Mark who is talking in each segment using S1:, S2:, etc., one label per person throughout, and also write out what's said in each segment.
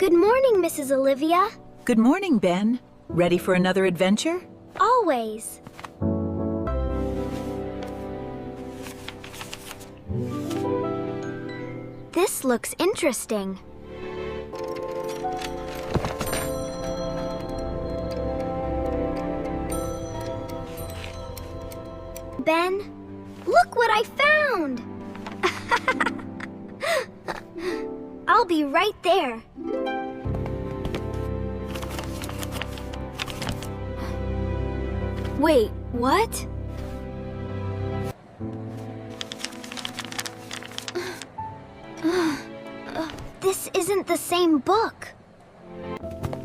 S1: Good morning, Mrs. Olivia.
S2: Good morning, Ben. Ready for another adventure?
S1: Always. This looks interesting. Ben, look what I found! I'll be right there. Wait, what? This isn't the same book.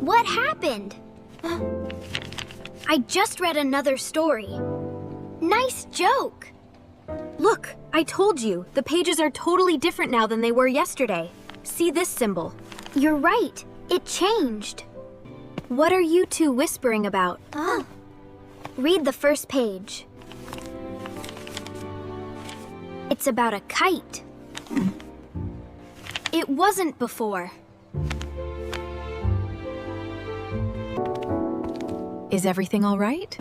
S1: What happened? I just read another story. Nice joke.
S3: Look, I told you, the pages are totally different now than they were yesterday. See this symbol.
S1: You're right. It changed.
S3: What are you two whispering about?
S1: Oh. Read the first page. It's about a kite. It wasn't before.
S2: Is everything all right?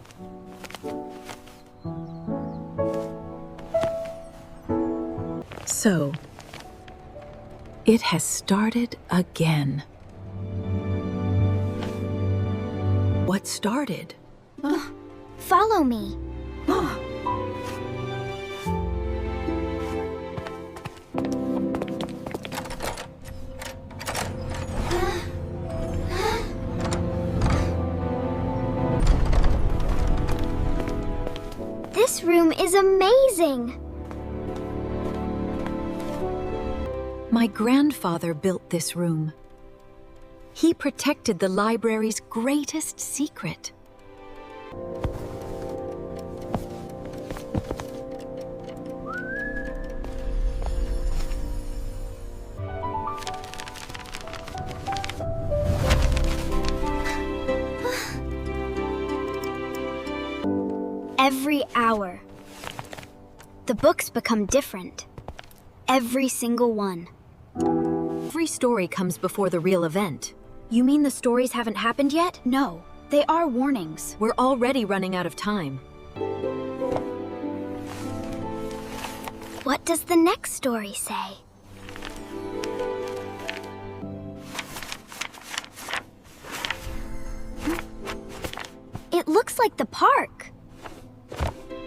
S2: So, it has started again. What started?
S1: Follow me. This room is amazing.
S2: My grandfather built this room. He protected the library's greatest secret.
S1: Every hour, the books become different. Every single one.
S3: Every story comes before the real event. You mean the stories haven't happened yet?
S4: No, they are warnings.
S3: We're already running out of time.
S1: What does the next story say? It looks like the park.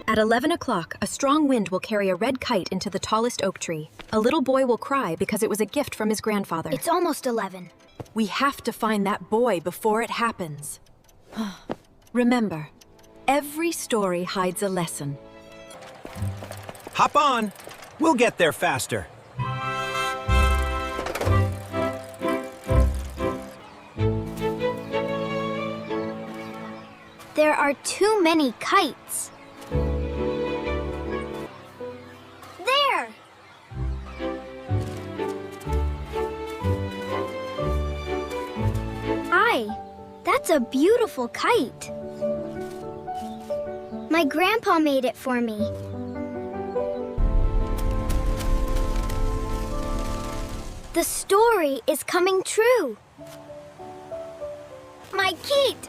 S3: At 11 o'clock, a strong wind will carry a red kite into the tallest oak tree. A little boy will cry because it was a gift from his grandfather.
S1: It's almost 11.
S3: We have to find that boy before it happens. Remember, every story hides a lesson.
S5: Hop on! We'll get there faster.
S1: There are too many kites. There! Hi, that's a beautiful kite. My grandpa made it for me. The story is coming true. My kite!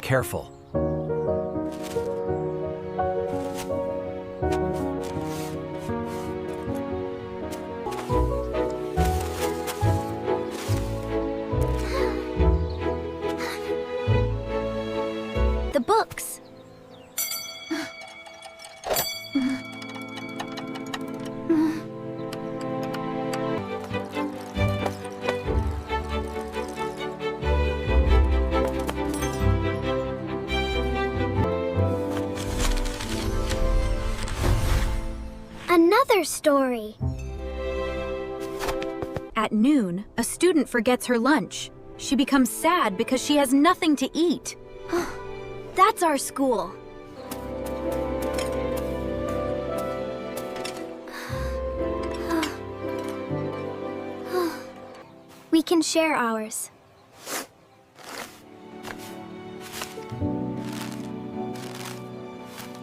S5: Careful.
S1: The books. Another story.
S3: At noon, a student forgets her lunch. She becomes sad because she has nothing to eat.
S1: That's our school. We can share ours.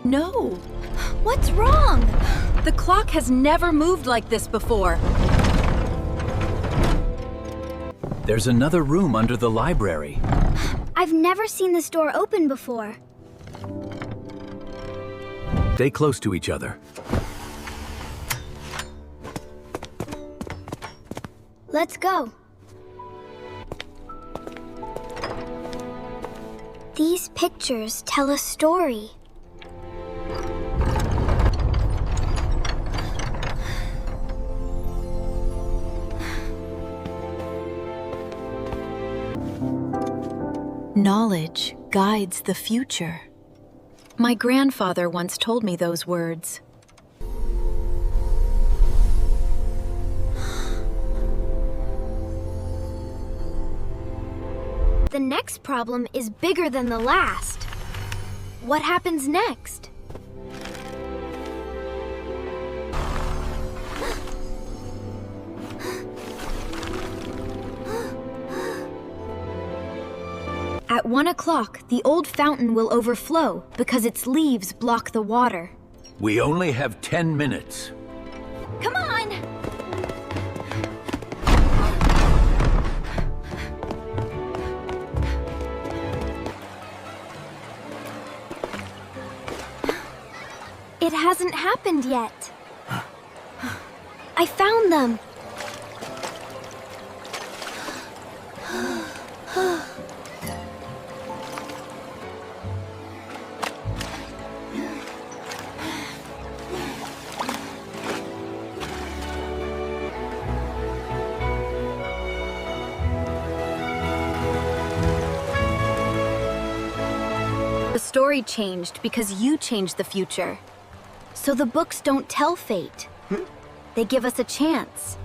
S3: No,
S1: What's wrong?
S3: the clock has never moved like this before.
S5: There's another room under the library.
S1: I've never seen this door open before.
S5: Stay close to each other.
S1: Let's go. These pictures tell a story.
S2: Knowledge guides the future.
S3: My grandfather once told me those words.
S1: The next problem is bigger than the last. What happens next?
S3: At 1 o'clock, the old fountain will overflow because its leaves block the water.
S5: We only have 10 minutes.
S1: Come on! It hasn't happened yet. I found them.
S3: The story changed because you changed the future. So the books don't tell fate. They give us a chance.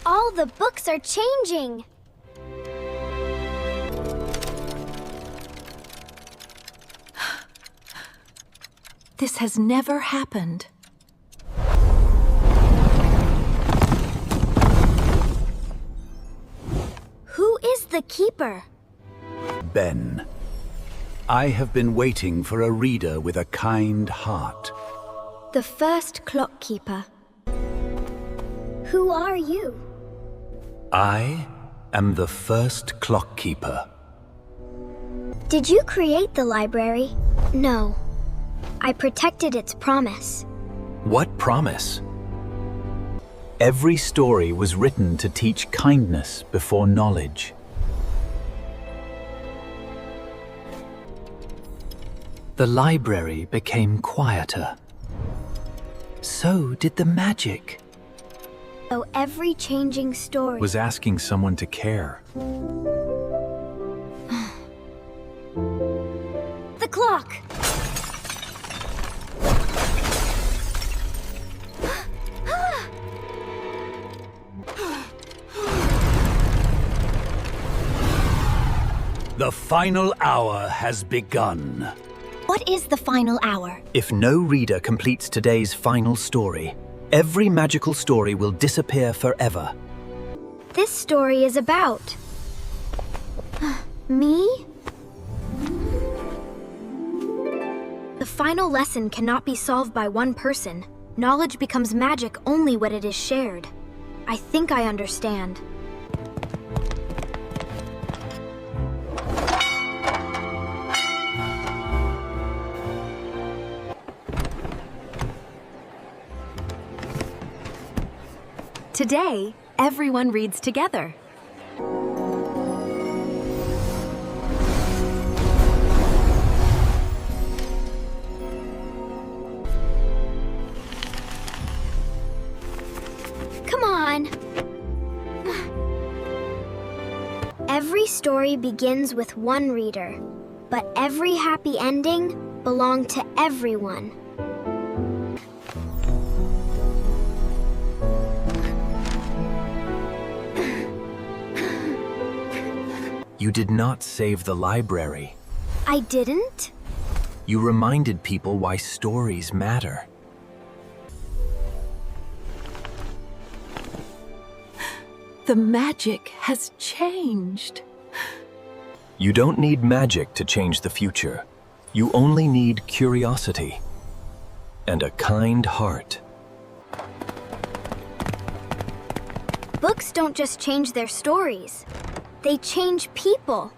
S1: All the books are changing.
S2: This has never happened.
S1: Who is the keeper?
S5: Ben. I have been waiting for a reader with a kind heart.
S1: The first clock keeper. Who are you?
S5: I am the first clock keeper.
S1: Did you create the library? No. I protected its promise.
S5: What promise? Every story was written to teach kindness before knowledge. The library became quieter. So did the magic.
S1: So every changing story
S5: Was asking someone to care.
S1: the clock.
S5: The final hour has begun.
S1: What is the final hour?
S5: If no reader completes today's final story, every magical story will disappear forever.
S1: This story is about me?
S3: The final lesson cannot be solved by one person. Knowledge becomes magic only when it is shared. I think I understand. Today, everyone reads together.
S1: Come on. Every story begins with one reader, but every happy ending belonged to everyone.
S5: You did not save the library.
S1: I didn't?
S5: You reminded people why stories matter.
S2: The magic has changed.
S6: You don't need magic to change the future. You only need curiosity and a kind heart.
S1: Books don't just change their stories, they change people.